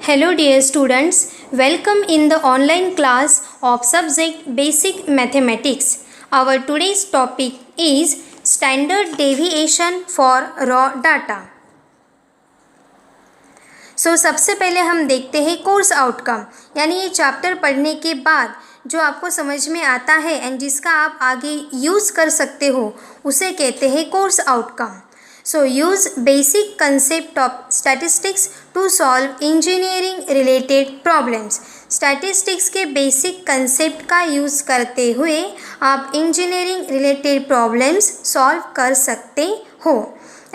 Hello dear students, welcome in the online class of subject Basic Mathematics. Our today's topic is Standard Deviation for Raw Data. सबसे पहले हम देखते हैं course outcome, यानी ये chapter पढ़ने के बाद जो आपको समझ में आता है एंड जिसका आप आगे यूज़ कर सकते हो उसे कहते हैं course outcome. So use basic concept of statistics to solve engineering related problems. Statistics के basic concept का use करते हुए आप engineering related problems solve कर सकते हो.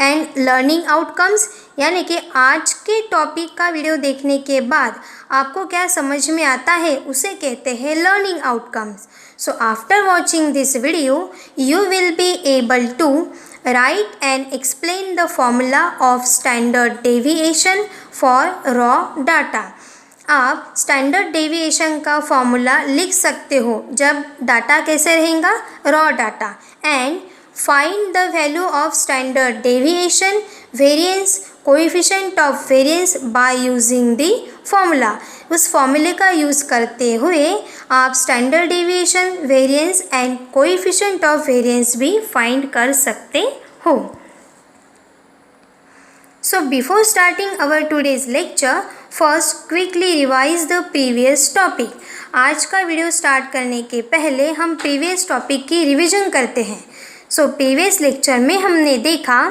एंड लर्निंग आउटकम्स, यानी कि आज के टॉपिक का वीडियो देखने के बाद आपको क्या समझ में आता है उसे कहते हैं learning outcomes. So after watching this video you will be able to write and explain the formula of standard deviation for raw data. आप स्टैंडर्ड डेविएशन का फॉर्मूला लिख सकते हो जब डाटा कैसे रहेगा, raw data. And find the value of standard deviation, variance, coefficient of variance by using the formula. उस फॉर्मूले का यूज़ करते हुए आप standard deviation, variance and coefficient of variance भी फाइंड कर सकते हो. So before starting our today's lecture, first quickly revise the previous topic. आज का वीडियो स्टार्ट करने के पहले हम प्रीवियस टॉपिक की रिवीजन करते हैं. सो प्रीवियस लेक्चर में हमने देखा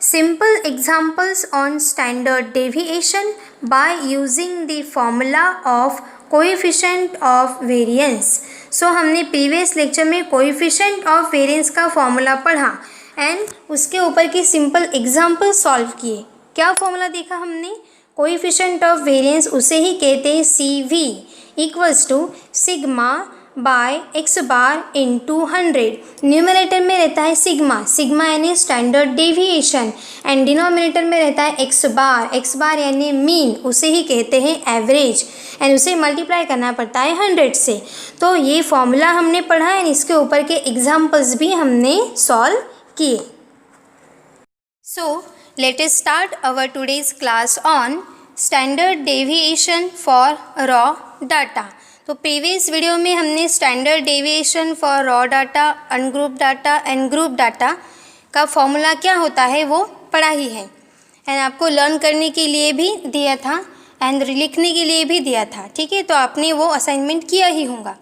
simple examples on standard deviation by using the formula of coefficient of variance. So हमने प्रीवियस लेक्चर में coefficient of variance का फॉर्मूला पढ़ा एंड उसके ऊपर की सिंपल एग्जाम्पल सॉल्व किए. क्या फॉर्मूला देखा हमने? coefficient of variance उसे ही कहते हैं CV equals to sigma by x bar into 100. Numerator में रहता है सिग्मा यानी स्टैंडर्ड डेविएशन एंड डिनोमिनेटर में रहता है एक्स बार यानी मीन, उसे ही कहते हैं एवरेज एंड उसे मल्टीप्लाई करना पड़ता है 100 से. तो ये फॉर्मूला हमने पढ़ा एंड इसके ऊपर के एग्जाम्पल्स भी हमने सॉल्व किए. So let us start our today's class on standard deviation for raw data. तो प्रीवियस वीडियो में हमने standard deviation for raw data, ungroup data and group data का फॉर्मूला क्या होता है वो पढ़ा ही है एंड आपको लर्न करने के लिए भी दिया था एंड लिखने के लिए भी दिया था. ठीक है, तो आपने वो असाइनमेंट किया ही होगा.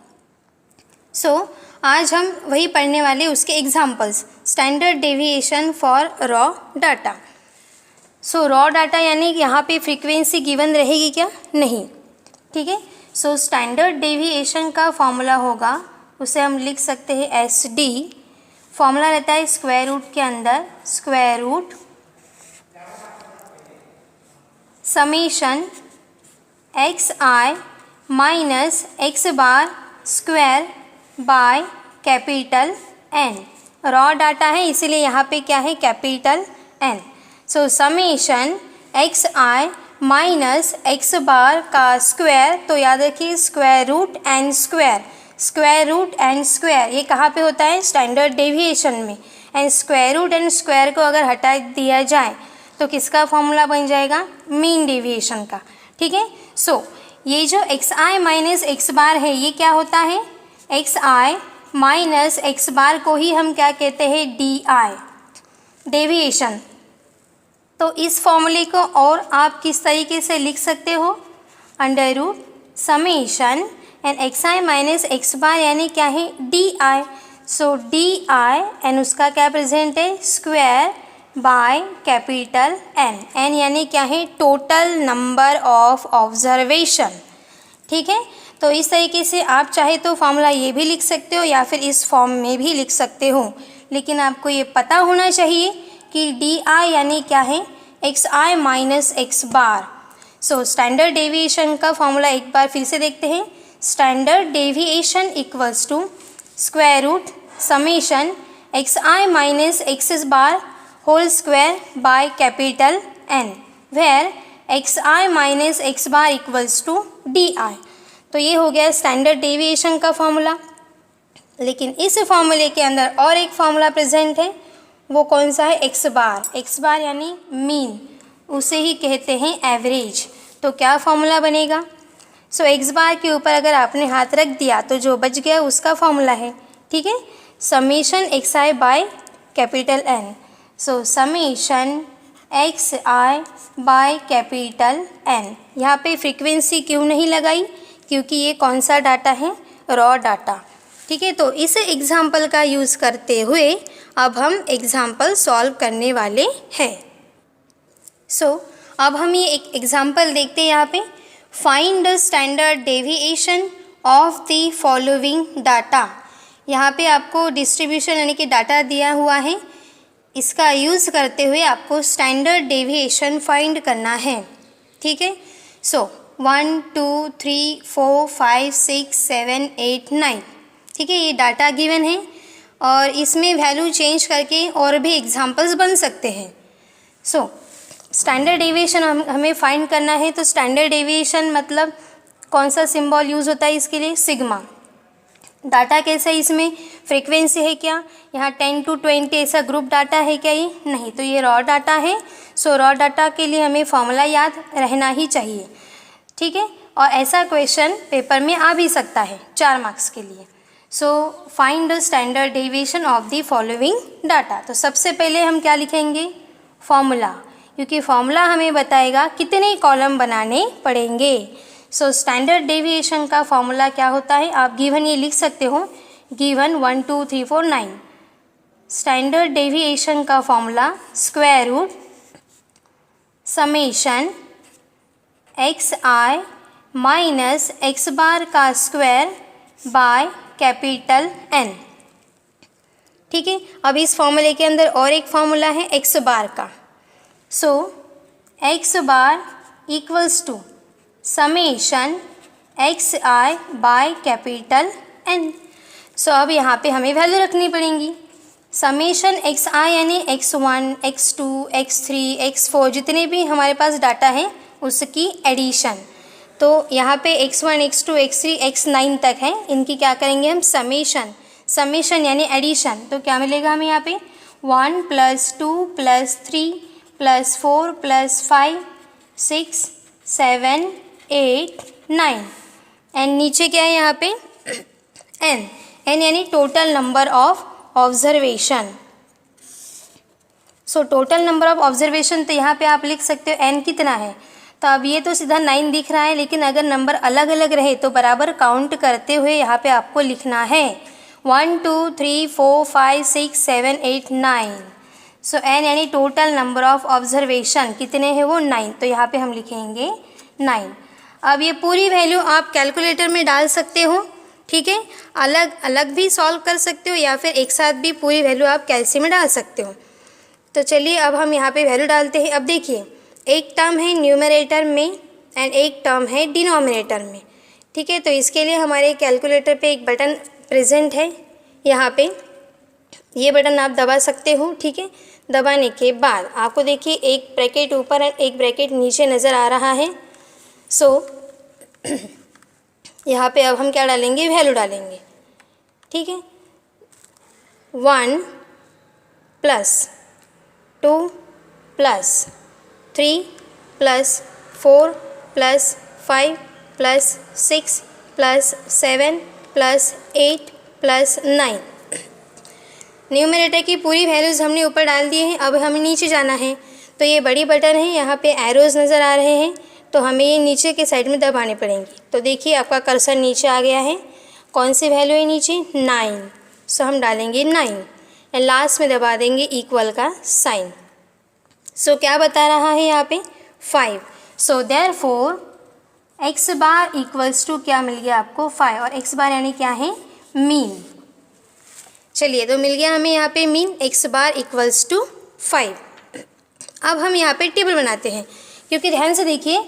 सो आज हम वही पढ़ने वाले उसके examples, standard deviation for raw data. So raw data यानी यहाँ पे फ्रीक्वेंसी गिवन रहेगी क्या? नहीं. ठीक है, सो स्टैंडर्ड डेविएशन का फॉर्मूला होगा, उसे हम लिख सकते हैं एस डी. फॉर्मूला रहता है स्क्वायर रूट के अंदर square root summation x i minus x bar square by capital N. Raw data है इसीलिए यहाँ पे क्या है, capital N. So summation x i minus x bar का स्क्वायर, तो याद रखिए स्क्वायर रूट एंड स्क्वायर ये कहाँ पे होता है, स्टैंडर्ड डेविएशन में. And square root and square को अगर हटा दिया जाए तो किसका फॉर्मूला बन जाएगा, मीन डेविएशन का. ठीक है, सो ये जो एक्स आई माइनस एक्स बार है ये क्या होता है, एक्स आई माइनस एक्स बार को ही हम क्या कहते हैं, डी आई डेविएशन. तो इस फॉर्मूले को और आप किस तरीके से लिख सकते हो, under root summation and x i minus x bar यानी क्या है, d i. So d i and उसका क्या प्रेजेंट है, square by capital N. N यानी क्या है, टोटल नंबर ऑफ ऑब्जर्वेशन. ठीक है, तो इस तरीके से आप चाहे तो फॉर्मूला ये भी लिख सकते हो या फिर इस फॉर्म में भी लिख सकते हो, लेकिन आपको ये पता होना चाहिए कि डी आई यानी क्या है, x i minus x bar. So standard deviation का फॉर्मूला एक बार फिर से देखते हैं. Standard deviation equals to square root summation x i minus x bar whole square by capital N, where x i minus x bar equals to d i. तो ये हो गया स्टैंडर्ड डेविएशन का फॉर्मूला. लेकिन इस फॉर्मूले के अंदर और एक फॉर्मूला प्रेजेंट है, वो कौन सा है, एक्स बार यानी मीन, उसे ही कहते हैं एवरेज. तो क्या फॉर्मूला बनेगा? सो एक्स बार के ऊपर अगर आपने हाथ रख दिया तो जो बच गया उसका फॉर्मूला है, ठीक है। Summation x i by capital N. So summation x i by capital N. यहाँ पे फ्रीक्वेंसी क्यों नहीं लगाई? क्योंकि ये कौन सा डाटा है? रॉ डाटा, ठीक है। तो इस एग्जाम्पल का यूज़ करते हुए अब हम एग्जाम्पल सॉल्व करने वाले हैं। सो अब हम ये एक एग्जाम्पल देखते हैं यहाँ पे। Find the standard deviation of the following data. यहाँ पे आपको डिस्ट्रीब्यूशन यानी कि डाटा दिया हुआ है, इसका यूज़ करते हुए आपको स्टैंडर्ड डेविएशन फाइंड करना है, ठीक है। सो 1 2 3 4 5 6 7 8 9, ठीक है। ये डाटा गिवन है और इसमें वैल्यू चेंज करके और भी एग्जांपल्स बन सकते हैं। सो स्टैंडर्ड डेविएशन हमें फाइंड करना है। तो स्टैंडर्ड डेविएशन मतलब कौन सा सिंबल यूज़ होता है इसके लिए? सिग्मा। डाटा कैसा है इसमें? फ्रीक्वेंसी है क्या? यहाँ 10 to 20 ऐसा ग्रुप डाटा है क्या? ये नहीं, तो ये रॉ डाटा है। सो रॉ डाटा के लिए हमें फॉर्मूला याद रहना ही चाहिए, ठीक है। और ऐसा क्वेश्चन पेपर में आ भी सकता है 4 मार्क्स के लिए। So find the standard deviation of the following data. तो सबसे पहले हम क्या लिखेंगे? फॉर्मूला, क्योंकि फॉर्मूला हमें बताएगा कितने कॉलम बनाने पड़ेंगे। सो स्टैंडर्ड डेविएशन का फॉर्मूला क्या होता है? आप गिवन ये लिख सकते हो, गिवन 1 2 3 4 9। स्टैंडर्ड डेविएशन का formula square root summation x i minus x bar का स्क्वायर बाय कैपिटल एन, ठीक है। अब इस फॉर्मूले के अंदर और एक फॉर्मूला है एक्स बार का। So x bar equals to summation x i by capital N. So अब यहाँ पे हमें वैल्यू रखनी पड़ेंगी। समेशन एक्स आई यानी x1 x2 x3 x4 जितने भी हमारे पास डाटा हैं उसकी एडिशन। तो यहाँ पे x1 x2 x3 x9 तक है, इनकी क्या करेंगे हम? समेशन। समेशन यानी एडिशन। तो क्या मिलेगा हमें यहाँ पे? 1 + 2 + 3 + 4 + 5 6 7 8 9। एंड नीचे क्या है यहाँ पे? n। n यानी total number of observation. So total number of observation, तो यहाँ पे आप लिख सकते हो n कितना है। तो अब ये तो सीधा 9 दिख रहा है, लेकिन अगर नंबर अलग अलग रहे तो बराबर काउंट करते हुए यहाँ पे आपको लिखना है 1 2 3 4 5 6 7 8 9। सो n यानी टोटल नंबर ऑफ ऑब्जर्वेशन कितने हैं? वो 9। तो यहाँ पे हम लिखेंगे 9। अब ये पूरी वैल्यू आप कैलकुलेटर में डाल सकते हो, ठीक है। अलग अलग भी सॉल्व कर सकते हो या फिर एक साथ भी पूरी वैल्यू आप कैलसी में डाल सकते हो। तो चलिए अब हम यहाँ पे वैल्यू डालते हैं। अब देखिए, एक टर्म है न्यूमरेटर में एंड एक टर्म है डिनोमिनेटर में, ठीक है। तो इसके लिए हमारे कैलकुलेटर पे एक बटन प्रेजेंट है, यहाँ पे ये बटन आप दबा सकते हो, ठीक है। दबाने के बाद आपको देखिए एक ब्रैकेट ऊपर एंड एक ब्रैकेट नीचे नज़र आ रहा है। सो यहाँ पे अब हम क्या डालेंगे? वैल्यू डालेंगे, ठीक है। 1 + 2 + 3 + 4 + 5 + 6 + 7 + 8 + 9। न्यूमरेटर की पूरी वैल्यूज़ हमने ऊपर डाल दिए हैं। अब हमें नीचे जाना है, तो ये बड़ी बटन है, यहाँ पे एरोज़ नज़र आ रहे हैं, तो हमें ये नीचे के साइड में दबाने पड़ेंगे। तो देखिए आपका कर्सर नीचे आ गया है। कौन सी वैल्यू है नीचे? 9। सो हम डालेंगे 9 एंड लास्ट में दबा देंगे इक्वल का साइन। सो क्या बता रहा है यहाँ पे? 5। So therefore x bar equals to क्या मिल गया आपको? 5। और एक्स बार यानी क्या है? मीन। चलिए, तो मिल गया हमें यहाँ पे mean x bar equals to 5। अब हम यहाँ पे टेबल बनाते हैं, क्योंकि ध्यान से देखिए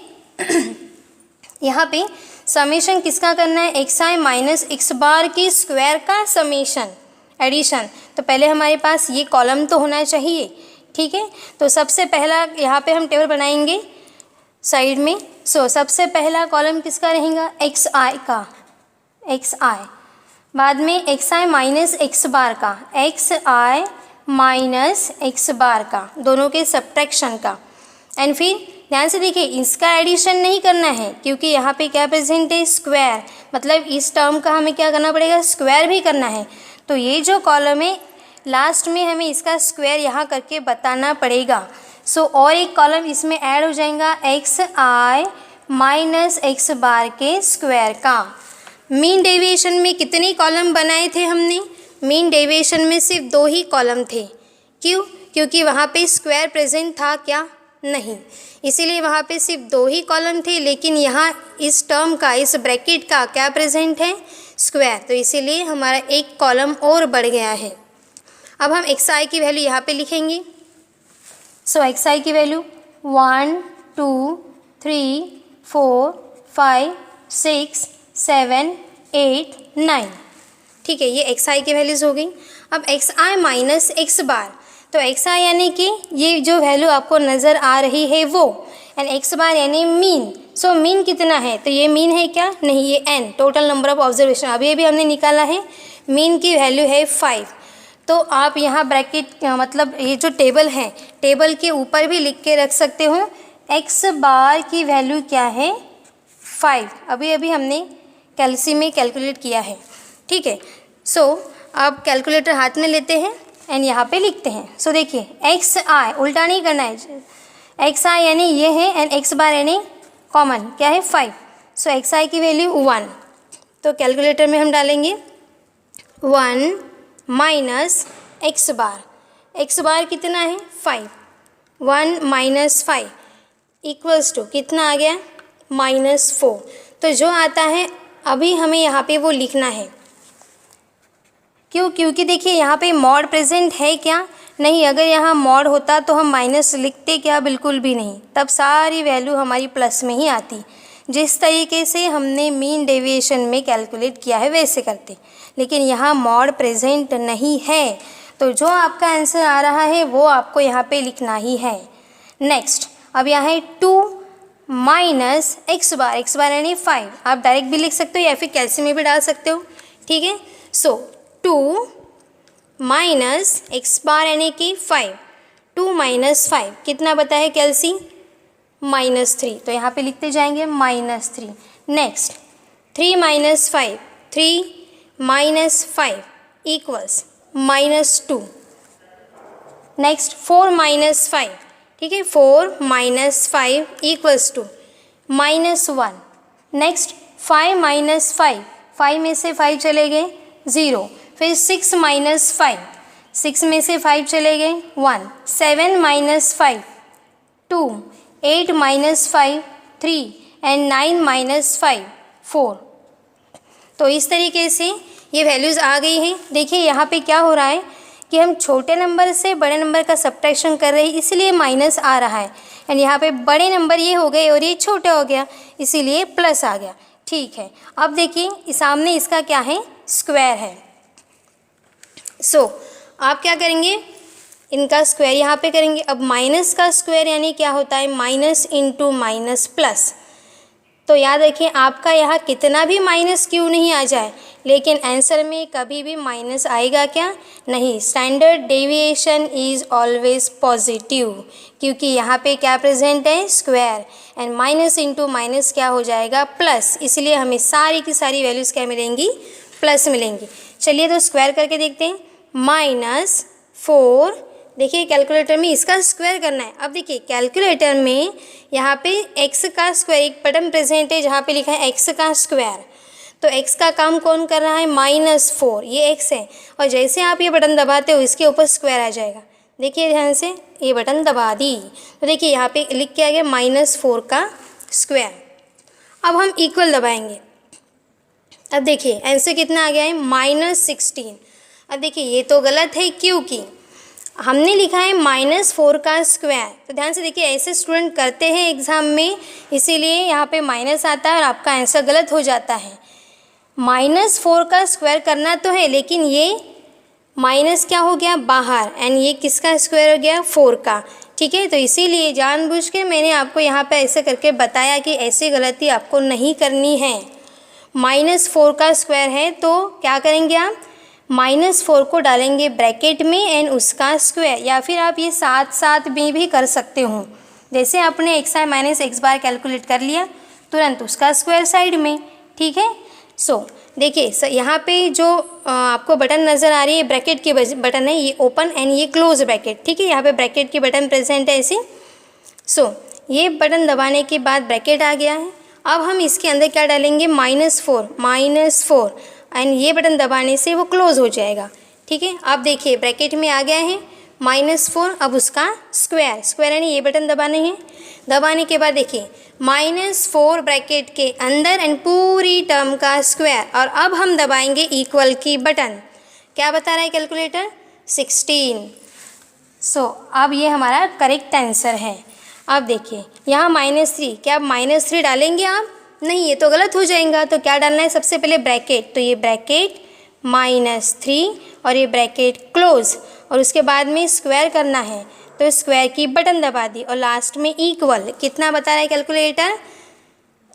यहाँ पे समेशन किसका करना है? एक्स आई माइनस एक्स बार की स्क्वायर का समेशन एडिशन। तो पहले हमारे पास ये कॉलम तो होना चाहिए, ठीक है। तो सबसे पहला यहाँ पे हम टेबल बनाएंगे साइड में। सो सबसे पहला कॉलम किसका रहेगा? एक्स आई का, एक्स आई। बाद में x i minus x bar का, x i minus x bar का, दोनों के सब्ट्रैक्शन का। एंड फिर ध्यान से देखिए, इसका एडिशन नहीं करना है क्योंकि यहाँ पे क्या प्रेजेंट है, स्क्वायर, मतलब इस टर्म का हमें क्या करना पड़ेगा, स्क्वायर भी करना है। तो ये जो कॉलम है लास्ट में हमें इसका स्क्वायर यहाँ करके बताना पड़ेगा। सो और एक कॉलम इसमें ऐड हो जाएगा x i minus x bar के स्क्वायर का। मीन डेविएशन में कितने कॉलम बनाए थे हमने, मीन डेविएशन में सिर्फ 2 ही कॉलम थे। क्यों, क्योंकि वहाँ पे स्क्वायर प्रेजेंट था क्या, नहीं, इसीलिए वहाँ पे सिर्फ 2 ही कॉलम थे। लेकिन यहाँ इस टर्म का, इस ब्रैकेट का क्या प्रेजेंट है, स्क्वायर, तो इसीलिए हमारा एक कॉलम और बढ़ गया है। अब हम एक्स आई की वैल्यू यहाँ पे लिखेंगे। सो एक्स आई की वैल्यू 1 2 3 4 5 6 7 8 9, ठीक है, ये एक्स आई की वैल्यूज़ हो गई। अब एक्स आई माइनस एक्स बार, तो एक्स आई यानी कि ये जो वैल्यू आपको नज़र आ रही है वो, एंड एक्स बार यानी मीन। सो मीन कितना है, तो ये मीन है क्या, नहीं, ये N, total number of observation अभी अभी हमने निकाला है, मीन की वैल्यू है 5। तो आप यहाँ ब्रैकेट मतलब ये जो टेबल है, टेबल के ऊपर भी लिख के रख सकते हो एक्स बार की वैल्यू क्या है, 5, अभी अभी हमने कैलसी में कैलकुलेट किया है, ठीक है। सो अब कैलकुलेटर हाथ में लेते हैं एंड यहाँ पे लिखते हैं। सो देखिए एक्स आई, उल्टा नहीं करना है, एक्स आई यानी ये है एंड एक्स बार यानी कॉमन क्या है 5। सो एक्स आई की वैल्यू 1, तो कैलकुलेटर में हम डालेंगे 1 माइनस एक्स बार कितना है 5, 1 माइनस 5 इक्वल्स टू कितना आ गया, -4। तो जो आता है अभी हमें यहाँ पे वो लिखना है। क्यों, क्योंकि देखिए यहाँ पे मॉड प्रेजेंट है क्या, नहीं, अगर यहाँ मॉड होता तो हम माइनस लिखते क्या, बिल्कुल भी नहीं, तब सारी वैल्यू हमारी प्लस में ही आती। जिस तरीके से हमने मीन डेविएशन में कैलकुलेट किया है वैसे करते, लेकिन यहाँ मॉड प्रेजेंट नहीं है, तो जो आपका आंसर आ रहा है वो आपको यहाँ पे लिखना ही है। नेक्स्ट, अब यहाँ है 2 माइनस एक्स बार यानी 5, आप डायरेक्ट भी लिख सकते हो या फिर कैलसी में भी डाल सकते हो, ठीक है। सो 2 माइनस एक्स बार यानी कि 5, 2 माइनस 5 कितना बता है कैलसी, -3, तो यहाँ पे लिखते जाएंगे -3। Next 3 minus 5, 3 minus 5 equals -2। Next 4 minus 5, ठीक है, 4 minus 5 equals to -1। Next 5 minus 5, 5 में से 5 चले गए 0, फिर 6 माइनस 5, 6 में से 5 चले गए 1, 7 माइनस 5 2, 8 माइनस 5 3 एंड 9 माइनस 5 4। तो इस तरीके से ये वैल्यूज़ आ गई हैं। देखिए यहाँ पे क्या हो रहा है कि हम छोटे नंबर से बड़े नंबर का सब्ट्रैक्शन कर रहे हैं, इसलिए माइनस आ रहा है, एंड यहाँ पे बड़े नंबर ये हो गए और ये छोटे हो गया, इसीलिए प्लस आ गया, ठीक है। अब देखिए सामने इसका क्या है, स्क्वायर है। सो आप क्या करेंगे, इनका स्क्वायर यहाँ पे करेंगे। अब माइनस का स्क्वायर यानी क्या होता है, माइनस इंटू माइनस प्लस। तो याद रखिए आपका यहाँ कितना भी माइनस क्यों नहीं आ जाए, लेकिन आंसर में कभी भी माइनस आएगा क्या, नहीं। Standard deviation is always positive, क्योंकि यहाँ पे क्या प्रेजेंट है, square, and minus into minus क्या हो जाएगा, प्लस, इसलिए हमें सारी की सारी वैल्यूज़ क्या मिलेंगी, प्लस मिलेंगी। चलिए तो स्क्वायर करके देखते हैं। -4, देखिए कैलकुलेटर में इसका स्क्वायर करना है। अब देखिए कैलकुलेटर में यहाँ पे x का स्क्वायर, एक बटन प्रेजेंट है जहाँ पे लिखा है x का स्क्वायर, तो x का काम कौन कर रहा है, -4, ये x है, और जैसे आप ये बटन दबाते हो इसके ऊपर स्क्वायर आ जाएगा। देखिए ध्यान से, ये बटन दबा दी, तो देखिए यहाँ पे लिख के आ गया -4 का स्क्वायर। अब हम इक्वल दबाएंगे, अब देखिए आंसर कितना आ गया है, -16। अब देखिए ये तो गलत है क्योंकि हमने लिखा है -4 का स्क्वायर, तो ध्यान से देखिए ऐसे स्टूडेंट करते हैं एग्ज़ाम में, इसीलिए यहाँ पे माइनस आता है और आपका आंसर गलत हो जाता है। -4 का स्क्वायर करना तो है, लेकिन ये माइनस क्या हो गया बाहर, एंड ये किसका स्क्वायर हो गया, 4 का, ठीक है। तो इसीलिए जानबूझ के मैंने आपको यहाँ पे ऐसे करके बताया कि ऐसी गलती आपको नहीं करनी है। -4 का स्क्वायर है तो क्या करेंगे आप, -4 को डालेंगे ब्रैकेट में एंड उसका स्क्वायर, या फिर आप ये साथ साथ में भी कर सकते हो। जैसे आपने x i minus x bar calculate कर लिया, तुरंत उसका स्क्वायर साइड में, ठीक है। सो देखिए यहाँ पे जो आपको बटन नज़र आ रही है, ब्रैकेट की बटन है, ये ओपन एंड ये क्लोज ब्रैकेट, ठीक है। यहाँ पे ब्रैकेट की बटन प्रेजेंट है ऐसे। सो ये बटन दबाने के बाद ब्रैकेट आ गया है। अब हम इसके अंदर क्या डालेंगे, -4 एंड ये बटन दबाने से वो क्लोज हो जाएगा, ठीक है। अब देखिए ब्रैकेट में आ गया है -4, अब उसका स्क्वायर यानी ये बटन दबाने हैं। दबाने के बाद देखिए -4 ब्रैकेट के अंदर एंड पूरी टर्म का स्क्वायर, और अब हम दबाएंगे इक्वल की बटन। क्या बता रहा है कैलकुलेटर, 16। सो अब ये हमारा करेक्ट आंसर है। अब देखिए यहाँ -3, क्या आप -3 डालेंगे आप, नहीं, ये तो गलत हो जाएगा। तो क्या डालना है, सबसे पहले ब्रैकेट, तो ये ब्रैकेट -3 और ये ब्रैकेट क्लोज, और उसके बाद में स्क्वायर करना है, तो स्क्वायर की बटन दबा दी और लास्ट में इक्वल। कितना बता रहा है कैलकुलेटर,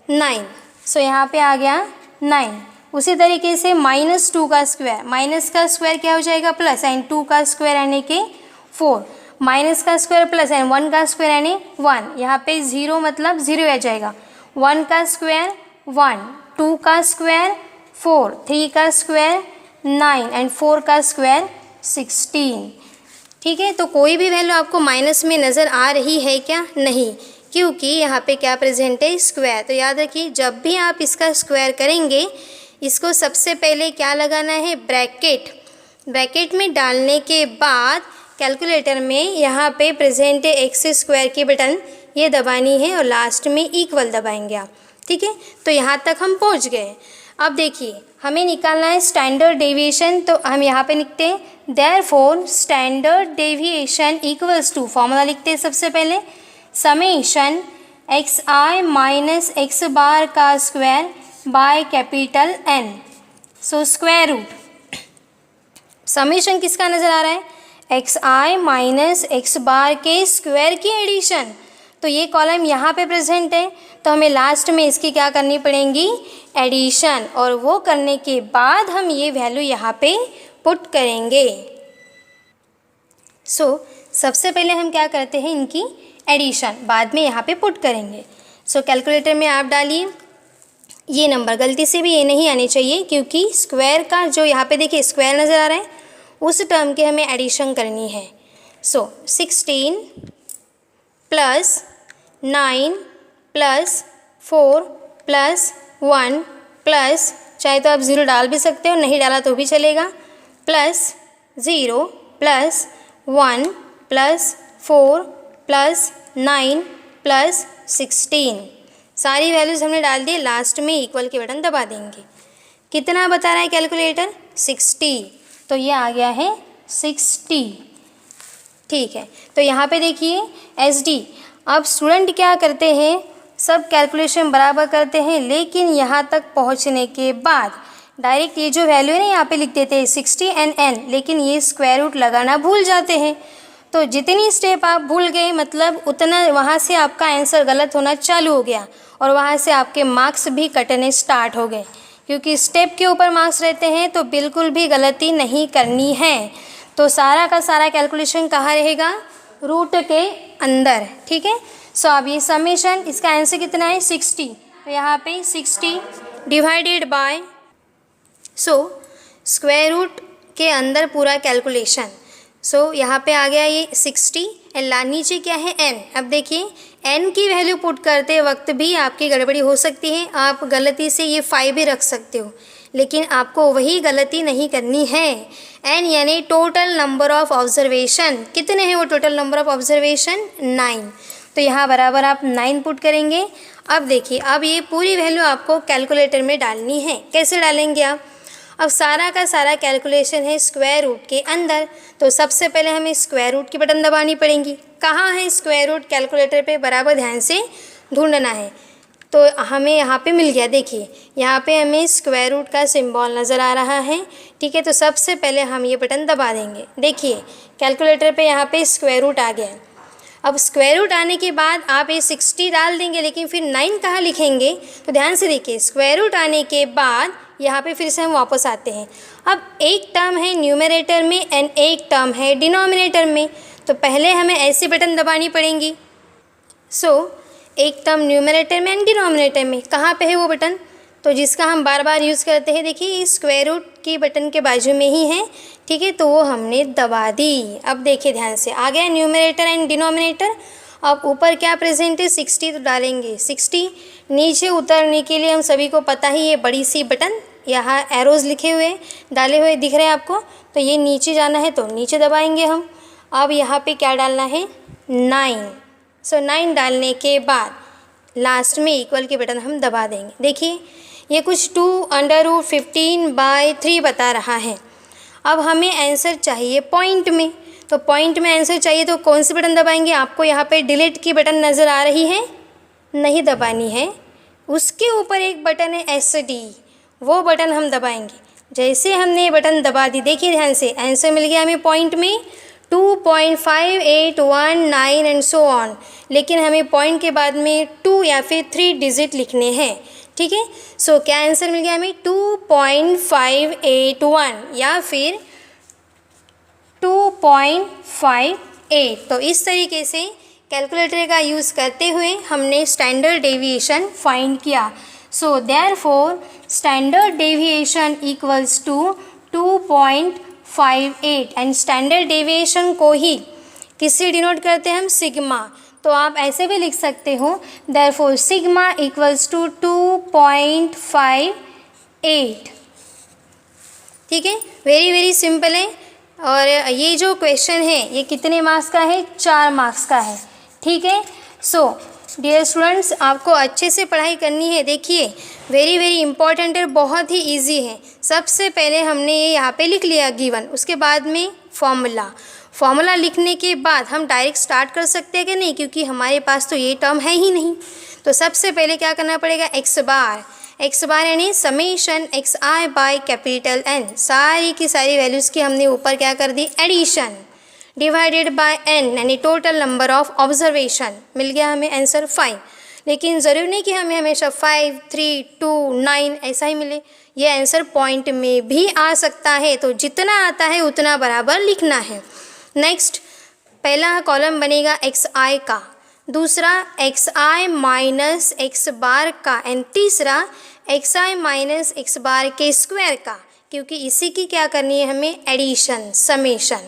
9। सो यहाँ पे आ गया 9। उसी तरीके से -2 का स्क्वायर, माइनस का स्क्वायर क्या हो जाएगा, प्लस, एंड 2 का स्क्वायर यानी कि 4, माइनस का स्क्वायर प्लस एंड 1 का स्क्वायर यानी 1, यहाँ पे 0 मतलब 0 आ जाएगा। 1 का स्क्वायर 1, 2 का स्क्वायर 4, 3 का स्क्वायर 9 एंड 4 का स्क्वायर 16, ठीक है। तो कोई भी वैल्यू आपको माइनस में नज़र आ रही है क्या, नहीं, क्योंकि यहाँ पे क्या प्रेजेंट है, स्क्वायर। तो याद रखिए जब भी आप इसका स्क्वायर करेंगे, इसको सबसे पहले क्या लगाना है, ब्रैकेट। ब्रैकेट में डालने के बाद कैलकुलेटर में यहाँ पे प्रेजेंट है एक्स स्क्वायर की बटन, ये दबानी है और लास्ट में इक्वल दबाएंगे आप, ठीक है। तो यहाँ तक हम पहुँच गए। अब देखिए हमें निकालना है स्टैंडर्ड डेविएशन, तो हम यहाँ पे लिखते हैं therefore standard deviation equals to, formula लिखते हैं सबसे पहले, summation x i minus x bar का square by capital N. So square root, summation किसका नज़र आ रहा है, x i minus x bar के स्क्वायर की एडिशन। तो ये कॉलम यहाँ पे प्रेजेंट है, तो हमें लास्ट में इसकी क्या करनी पड़ेगी, एडिशन, और वो करने के बाद हम ये वैल्यू यहाँ पे पुट करेंगे। सो सबसे पहले हम क्या करते हैं, इनकी एडिशन, बाद में यहाँ पे पुट करेंगे। सो कैलकुलेटर में आप डालिए, ये नंबर गलती से भी ये नहीं आने चाहिए, क्योंकि स्क्वायर का जो यहाँ पे देखिए स्क्वायर नज़र आ रहा है, उस टर्म के हमें एडिशन करनी है। सो 16 प्लस 9 प्लस 4 प्लस 1 प्लस, चाहे तो आप 0 डाल भी सकते हो, नहीं डाला तो भी चलेगा, plus 0 plus 1 plus 4 plus 9 plus 16, सारी वैल्यूज़ हमने डाल दी। लास्ट में इक्वल के बटन दबा देंगे। कितना बता रहा है कैलकुलेटर, 60, तो ये आ गया है 60, ठीक है। तो यहाँ पे देखिए SD, अब स्टूडेंट क्या करते हैं, सब कैलकुलेशन बराबर करते हैं, लेकिन यहाँ तक पहुँचने के बाद डायरेक्ट ये जो वैल्यू है ना यहाँ पे लिख देते हैं 60 एंड n, लेकिन ये स्क्वायर रूट लगाना भूल जाते हैं। तो जितनी स्टेप आप भूल गए, मतलब उतना वहाँ से आपका आंसर गलत होना चालू हो गया, और वहाँ से आपके मार्क्स भी कटने स्टार्ट हो गए, क्योंकि स्टेप के ऊपर मार्क्स रहते हैं तो बिल्कुल भी गलती नहीं करनी है। तो सारा का सारा कैलकुलेशन कहाँ रहेगा, रूट के अंदर, ठीक है। सो अब ये समेशन, इसका आंसर कितना है 60, तो यहाँ पे 60 divided by, so square root के अंदर पूरा कैलकुलेशन। सो यहाँ पे आ गया ये 60 एंड नीचे क्या है n। अब देखिए n की वैल्यू पुट करते वक्त भी आपकी गड़बड़ी हो सकती है, आप गलती से ये 5 भी रख सकते हो, लेकिन आपको वही गलती नहीं करनी है। n यानी टोटल नंबर ऑफ ऑब्जर्वेशन, कितने हैं वो टोटल नंबर ऑफ ऑब्जर्वेशन, 9, तो यहाँ बराबर आप 9 पुट करेंगे। अब देखिए अब ये पूरी वैल्यू आपको कैलकुलेटर में डालनी है। कैसे डालेंगे आप, अब सारा का सारा कैलकुलेशन है स्क्वायर रूट के अंदर, तो सबसे पहले हमें स्क्वायर रूट की बटन दबानी पड़ेगी। कहाँ है स्क्वायर रूट, कैलकुलेटर पे बराबर ध्यान से ढूंढना है। तो हमें यहाँ पे मिल गया, देखिए यहाँ पे हमें स्क्वायर रूट का सिंबल नज़र आ रहा है, ठीक है। तो सबसे पहले हम ये बटन दबा देंगे। देखिए कैलकुलेटर पे यहाँ पे स्क्वायर रूट आ गया। अब स्क्वायर रूट आने के बाद आप ये 60 डाल देंगे, लेकिन फिर 9 कहाँ लिखेंगे, तो ध्यान से देखिए स्क्वायर रूट आने के बाद यहाँ पे फिर से हम वापस आते हैं। अब एक टर्म है न्यूमरेटर में एंड एक टर्म है डिनोमिनेटर में, तो पहले हमें ऐसे बटन दबानी पड़ेंगी, सो एक टर्म न्यूमरेटर में एंड डिनोमिनेटर में कहाँ पे है वो बटन, तो जिसका हम बार बार यूज़ करते हैं, देखिए स्क्वायर रूट की बटन के बाजू में ही है, ठीक है, तो वो हमने दबा दी। अब देखिए ध्यान से, आ गया न्यूमरेटर एंड डिनोमिनेटर। अब ऊपर क्या प्रेजेंट है, 60 तो डालेंगे 60। नीचे उतरने के लिए हम सभी को पता ही ये बड़ी सी बटन, यहाँ एरोज़ लिखे हुए डाले हुए दिख रहे हैं आपको, तो ये नीचे जाना है तो नीचे दबाएंगे हम। अब यहाँ पे क्या डालना है, 9। सो 9 डालने के बाद लास्ट में इक्वल के बटन हम दबा देंगे। देखिए ये कुछ 2√15/3 बता रहा है। अब हमें आंसर चाहिए पॉइंट में, तो पॉइंट में आंसर चाहिए तो कौन सी बटन दबाएंगे, आपको यहाँ पे डिलीट की बटन नज़र आ रही है, नहीं दबानी है। उसके ऊपर एक बटन है SD, वो बटन हम दबाएंगे। जैसे हमने ये बटन दबा दी, देखिए ध्यान से, आंसर मिल गया हमें पॉइंट में 2.5819 एंड सो ऑन। लेकिन हमें पॉइंट के बाद में 2 या फिर 3 डिजिट लिखने हैं, ठीक है। सो क्या आंसर मिल गया हमें, 2.581 या फिर 2.58। तो इस तरीके से कैलकुलेटर का यूज़ करते हुए हमने स्टैंडर्ड डेविएशन फाइंड किया। So therefore standard deviation equals to 2.58 and standard deviation को ही किससे डिनोट करते हैं हम, सिग्मा। तो आप ऐसे भी लिख सकते हो, देयरफॉर सिग्मा इक्वल्स टू 2.58। ठीक है, वेरी वेरी सिंपल है। और ये जो क्वेश्चन है ये कितने मार्क्स का है, 4 मार्क्स का है, ठीक है। सो डियर स्टूडेंट्स, आपको अच्छे से पढ़ाई करनी है। देखिए वेरी वेरी इंपॉर्टेंट है, बहुत ही इजी है। सबसे पहले हमने ये यहाँ पे लिख लिया गिवन, उसके बाद में फॉर्मूला लिखने के बाद हम डायरेक्ट स्टार्ट कर सकते हैं कि नहीं, क्योंकि हमारे पास तो ये टर्म है ही नहीं। तो सबसे पहले क्या करना पड़ेगा, एक्स बार यानी summation XI by capital N, सारी की सारी वैल्यूज़ की हमने ऊपर क्या कर दी, एडिशन डिवाइडेड बाय n यानी टोटल नंबर ऑफ ऑब्जर्वेशन। मिल गया हमें आंसर 5। लेकिन ज़रूरी नहीं कि हमें हमेशा 5, 3, 2, 9 ऐसा ही मिले, ये आंसर पॉइंट में भी आ सकता है। तो जितना आता है उतना बराबर लिखना है। नेक्स्ट पहला कॉलम बनेगा XI का, दूसरा XI माइनस x बार का एंड तीसरा XI माइनस x बार के स्क्वायर का, क्योंकि इसी की क्या करनी है हमें, एडिशन समेशन।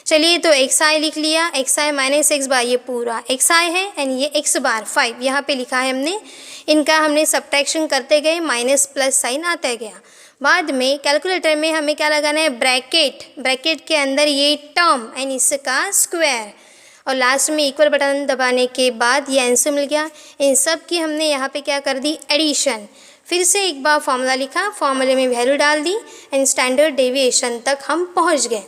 चलिए तो XI लिख लिया, XI माइनस x बार, ये पूरा XI है एंड ये x बार 5 यहाँ पे लिखा है हमने। इनका हमने सब्ट्रैक्शन करते गए, माइनस प्लस साइन आता गया। बाद में कैलकुलेटर में हमें क्या लगाना है, ब्रैकेट के अंदर ये टर्म एंड इसका स्क्वायर, और लास्ट में इक्वल बटन दबाने के बाद ये आंसर मिल गया। इन सब की हमने यहाँ पे क्या कर दी, एडिशन। फिर से एक बार फॉर्मूला लिखा, फॉर्मूले में वैल्यू डाल दी एंड स्टैंडर्ड डेविएशन तक हम पहुँच गए।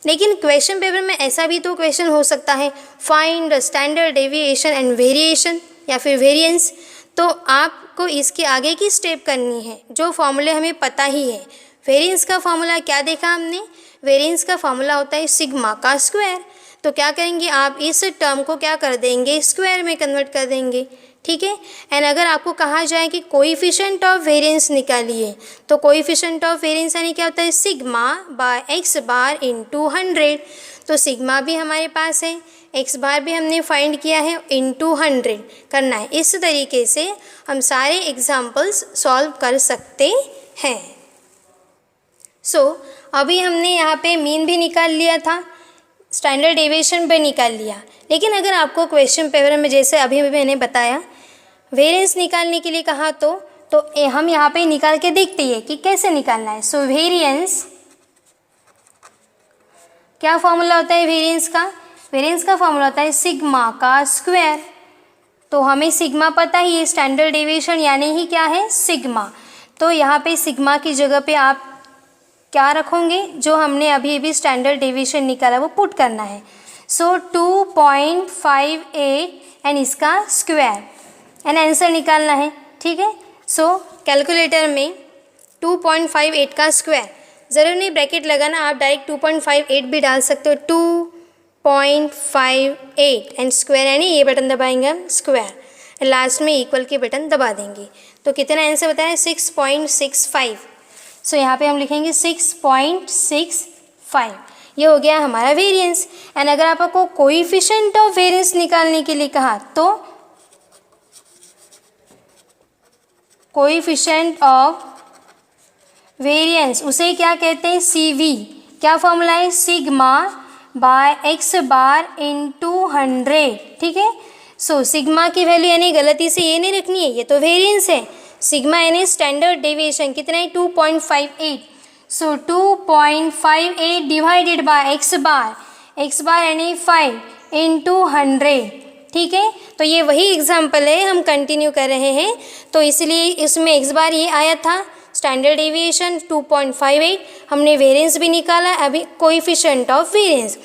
लेकिन क्वेश्चन पेपर में ऐसा भी तो क्वेश्चन हो सकता है, find the standard deviation and variation या फिर वेरिएंस। तो आपको इसके आगे की स्टेप करनी है, जो फॉर्मूले हमें पता ही है। वेरिएंस का फॉर्मूला क्या देखा हमने, वेरिएंस का फॉर्मूला होता है सिग्मा का स्क्वायर। तो क्या करेंगे आप, इस टर्म को क्या कर देंगे, स्क्वायर में कन्वर्ट कर देंगे, ठीक है। एंड अगर आपको कहा जाए कि कोएफिशिएंट ऑफ वेरिएंस निकालिए, तो कोएफिशिएंट ऑफ वेरिएंस यानी क्या होता है, सिग्मा बाय x बार इंटू 100। तो सिग्मा भी हमारे पास है, x बार भी हमने फाइंड किया है, इंटू 100 करना है। इस तरीके से हम सारे एग्जाम्पल्स सॉल्व कर सकते हैं। सो अभी हमने यहाँ पे मीन भी निकाल लिया था, स्टैंडर्ड डेविएशन भी निकाल लिया। लेकिन अगर आपको क्वेश्चन पेपर में जैसे अभी मैंने बताया वेरिएंस निकालने के लिए कहा, तो हम यहाँ पे निकाल के देखते हैं कि कैसे निकालना है। सो वेरिएंस, क्या फॉर्मूला होता है वेरिएंस का फॉर्मूला होता है सिग्मा का स्क्वायर। तो हमें सिग्मा पता ही है, स्टैंडर्ड डेविएशन यानी ही क्या है, सिग्मा। तो यहाँ पे सिग्मा की जगह पे आप क्या रखोगे, जो हमने अभी स्टैंडर्ड डेविएशन निकाला वो पुट करना है। सो 2.58 एंड इसका स्क्वायर एंड आंसर निकालना है, ठीक है। सो कैलकुलेटर में 2.58 का स्क्वायर, ज़रूर नहीं ब्रैकेट लगाना, आप डायरेक्ट 2.58 भी डाल सकते हो। 2.58 एंड स्क्वायर यानी ये बटन दबाएंगे हम, स्क्वायर, लास्ट में इक्वल के बटन दबा देंगे। तो कितना आंसर बताया, 6.65। सो यहाँ पे हम लिखेंगे 6.65। ये हो गया हमारा वेरिएंस। एंड अगर आपको कोएफिशिएंट ऑफ वेरिएंस निकालने के लिए कहा, तो कोएफिशिएंट ऑफ वेरिएंस, उसे क्या कहते हैं, CV। क्या फॉर्मूला है, sigma by x bar into 100, ठीक है। सो सिग्मा की वैल्यू यानी गलती से ये नहीं रखनी है, ये तो वेरिएंस है। सिग्मा यानी स्टैंडर्ड डेविएशन कितना है, 2.58। सो 2.58 डिवाइडेड बाय एक्स बार यानी 5 इंटू 100, ठीक है। तो ये वही एग्जाम्पल है, हम कंटिन्यू कर रहे हैं। तो इसलिए इसमें एक्स बार ये आया था, स्टैंडर्ड डेविएशन 2.58, हमने वेरिएंस भी निकाला, अभी कोएफिशिएंट ऑफ वेरिएंस।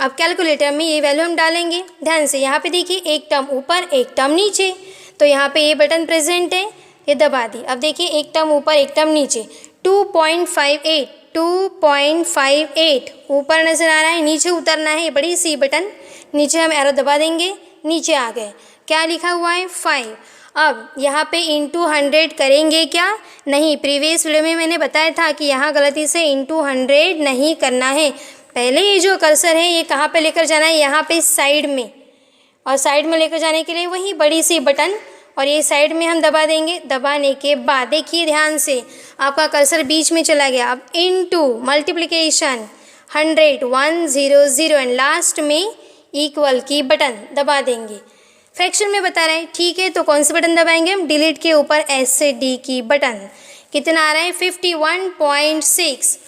अब कैलकुलेटर में ये वैल्यू हम डालेंगे। ध्यान से यहाँ पे देखिए, एक टर्म ऊपर एक टर्म नीचे, तो यहाँ पे ये बटन प्रेजेंट है, ये दबा दी। अब देखिए एक टर्म ऊपर एक टर्म नीचे, 2.58 ऊपर नज़र आ रहा है, नीचे उतरना है, ये बड़ी सी बटन, नीचे हम एरो दबा देंगे, नीचे आ गए। क्या लिखा हुआ है, 5। अब यहाँ पे इंटू 100 करेंगे क्या, नहीं। प्रीवियस वीडियो में मैंने बताया था कि यहाँ गलती से इंटू 100 नहीं करना है। पहले ये जो कर्सर है ये कहाँ पे लेकर जाना है, यहाँ पे साइड में, और साइड में लेकर जाने के लिए वही बड़ी सी बटन, और ये साइड में हम दबा देंगे। दबाने के बाद देखिए ध्यान से, आपका कर्सर बीच में चला गया। अब इनटू मल्टीप्लिकेशन 100 100 एंड लास्ट में इक्वल की बटन दबा देंगे। फ्रैक्शन में बता रहे हैं, ठीक है। तो कौन सी बटन दबाएंगे हम, डिलीट के ऊपर एस से डी की बटन। कितना आ रहा है, 51.6।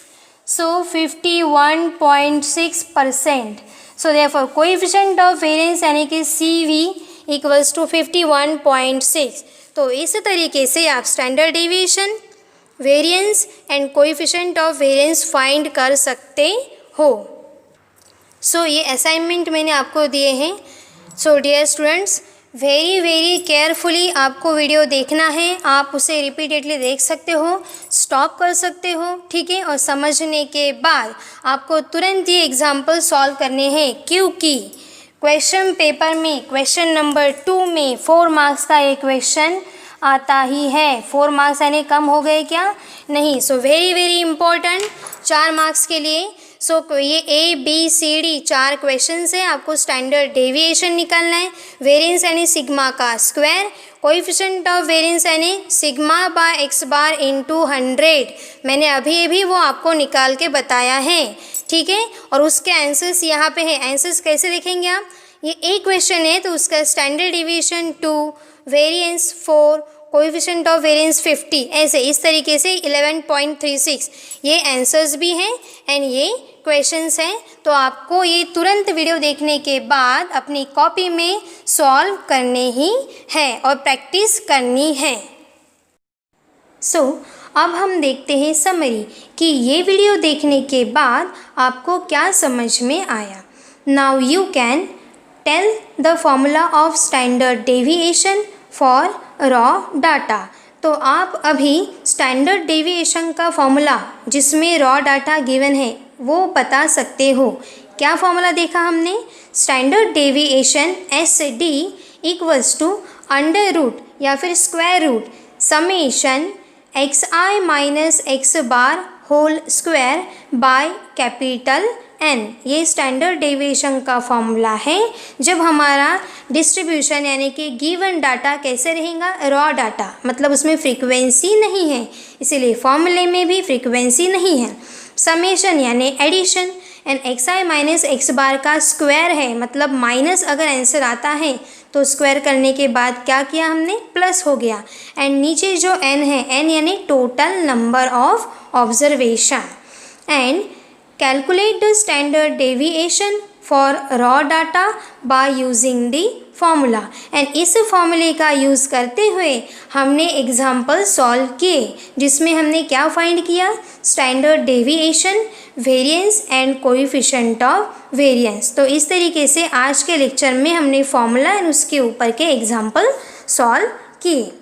सो 51.6%। So therefore coefficient of variance यानी कि CV इक्वल्स टू 51.6। तो इस तरीके से आप standard deviation, variance and coefficient of variance find कर सकते हो। सो ये असाइनमेंट मैंने आपको दिए हैं। So dear students, very carefully आपको वीडियो देखना है। आप उसे रिपीटेडली देख सकते हो, स्टॉप कर सकते हो, ठीक है। और समझने के बाद आपको तुरंत ये एग्जाम्पल सॉल्व करने हैं, क्योंकि क्वेश्चन पेपर में क्वेश्चन नंबर 2 में 4 मार्क्स का एक क्वेश्चन आता ही है। 4 मार्क्स यानी कम हो गए क्या, नहीं। सो वेरी इंपॉर्टेंट 4 मार्क्स के लिए। सो ये ABCD 4 क्वेश्चन है, आपको स्टैंडर्ड डेविएशन निकालना है, वेरिएंस यानी सिग्मा का स्क्वायर, कोएफिशिएंट ऑफ वेरिएंस यानी sigma by x bar into 100। मैंने अभी वो आपको निकाल के बताया है, ठीक है। और उसके आंसर्स यहाँ पे है। आंसर्स कैसे देखेंगे आप, ये एक क्वेश्चन है तो उसका standard deviation 2, variance 4, coefficient of variance 50, ऐसे इस तरीके से 11.36 ये आंसर्स भी हैं एंड ये क्वेश्चंस हैं। तो आपको ये तुरंत वीडियो देखने के बाद अपनी कॉपी में सॉल्व करने ही है और प्रैक्टिस करनी है। सो अब हम देखते हैं समरी कि ये वीडियो देखने के बाद आपको क्या समझ में आया। Now you can tell the formula of standard deviation for raw data. तो आप अभी स्टैंडर्ड डेविएशन का फॉर्मूला जिसमें रॉ डाटा गिवन है वो बता सकते हो। क्या फॉर्मूला देखा हमने, standard deviation SD equals to under root या फिर square root summation xi minus x bar whole square by capital N। ये स्टैंडर्ड डेविएशन का फॉर्मूला है जब हमारा डिस्ट्रीब्यूशन यानी कि गिवन डाटा कैसे रहेगा, रॉ डाटा, मतलब उसमें फ्रीक्वेंसी नहीं है, इसीलिए फॉर्मूले में भी फ्रीक्वेंसी नहीं है। समेशन यानी addition and xi minus x bar का स्क्वायर है, मतलब माइनस अगर आंसर आता है तो स्क्वायर करने के बाद क्या किया हमने, प्लस हो गया। एंड नीचे जो n है, n यानी total number of observation. And calculate the standard deviation for raw data by using the formula. And इस फॉर्मूले का यूज़ करते हुए हमने एग्जाम्पल सॉल्व किए जिसमें हमने क्या फाइंड किया, standard deviation, variance and coefficient of variance. तो इस तरीके से आज के लेक्चर में हमने फॉर्मूला एंड उसके ऊपर के एग्जाम्पल सॉल्व किए।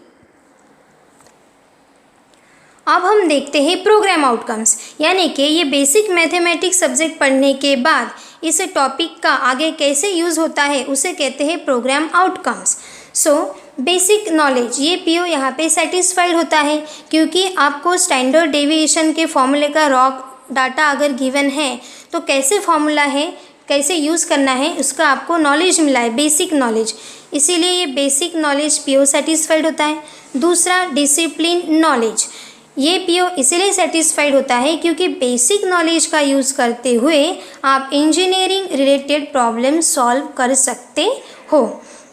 अब हम देखते हैं प्रोग्राम आउटकम्स, यानी कि ये बेसिक मैथमेटिक्स सब्जेक्ट पढ़ने के बाद इस टॉपिक का आगे कैसे यूज़ होता है उसे कहते हैं program outcomes. So basic knowledge, ये PO यहाँ पे सेटिस्फाइड होता है क्योंकि आपको स्टैंडर्ड डेविएशन के फॉर्मूले का रॉ डाटा अगर गिवन है तो कैसे फॉर्मूला है, कैसे यूज़ करना है, उसका आपको नॉलेज मिला है, बेसिक नॉलेज। इसीलिए ये बेसिक नॉलेज पीओ सेटिस्फाइड होता है। दूसरा डिसिप्लिन नॉलेज, ये पीओ इसीलिए सेटिस्फाइड होता है क्योंकि बेसिक नॉलेज का यूज़ करते हुए आप इंजीनियरिंग रिलेटेड प्रॉब्लम सॉल्व कर सकते हो।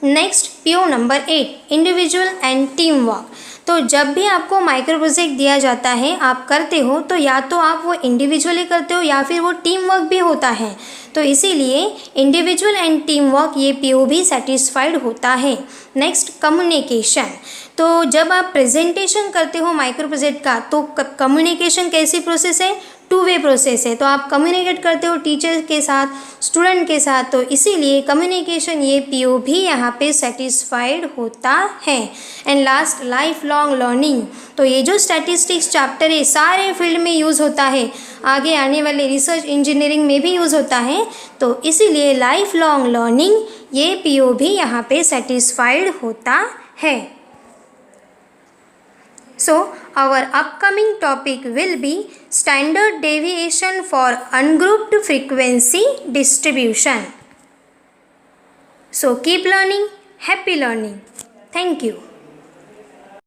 Next PO number 8 individual and team work. तो जब भी आपको माइक्रो प्रोजेक्ट दिया जाता है आप करते हो तो या तो आप वो इंडिविजुअली करते हो या फिर वो टीम वर्क भी होता है, तो इसीलिए इंडिविजुअल एंड टीम वर्क ये पीओ भी सेटिस्फाइड होता है। नेक्स्ट कम्युनिकेशन, तो जब आप प्रेजेंटेशन करते हो माइक्रो प्रोजेक्ट का तो कम्युनिकेशन कैसी प्रोसेस है, टू वे प्रोसेस है, तो आप कम्युनिकेट करते हो टीचर के साथ, स्टूडेंट के साथ, तो इसीलिए कम्युनिकेशन ये पीओ भी यहाँ पे सेटिस्फाइड होता है। And last life long learning, तो ये जो स्टैटिस्टिक्स चैप्टर है सारे फील्ड में यूज़ होता है, आगे आने वाले रिसर्च इंजीनियरिंग में भी यूज़ होता है, तो इसीलिए लाइफ लॉन्ग लर्निंग ये पीओ भी यहाँ पे सेटिस्फाइड होता है। So our upcoming topic will be standard deviation for ungrouped frequency distribution. So keep learning, happy learning. Thank you.